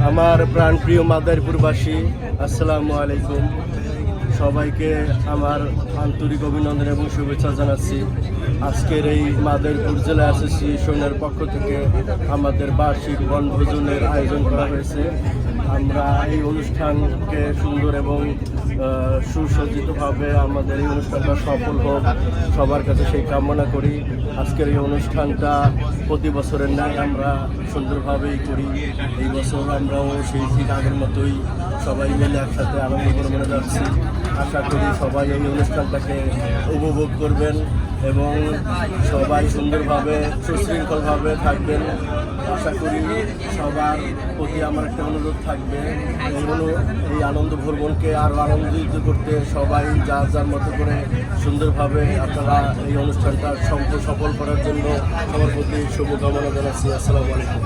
আমার প্রাণপ্রিয় মাদারীপুরবাসী, আসসালামু আলাইকুম। সবাইকে আমার আন্তরিক অভিনন্দন এবং শুভেচ্ছা জানাচ্ছি। আজকের এই মাদারীপুর জেলা অ্যাসোসিয়েশনের পক্ষ থেকে আমাদের বার্ষিক বনভোজনের আয়োজন করা হয়েছে। আমরা এই অনুষ্ঠানকে সুন্দর এবং সুসজ্জিতভাবে আমাদের এই অনুষ্ঠানটা সফল হোক, সবার কাছে সেই কামনা করি। আজকের এই অনুষ্ঠানটা প্রতি বছরের ন্যায় আমরা সুন্দরভাবেই করি। এই বছর আমরাও সেই ঠিক আগের মতোই সবাই মিলে একসাথে আনন্দ করে মনে যাচ্ছি। আশা করি সবাই এই অনুষ্ঠানটাকে উপভোগ করবেন এবং সবাই সুন্দরভাবে সুশৃঙ্খলভাবে থাকবেন। আশা করি সবার প্রতি আমার একটা অনুরোধ থাকবে, এই আনন্দ ভ্রমণকে আরও আনন্দিত করতে সবাই যার যার মতো করে সুন্দরভাবে আপনারা এই অনুষ্ঠানটা সফল করার জন্য সবার প্রতি শুভকামনা জানাচ্ছি। আসসালামু আলাইকুম।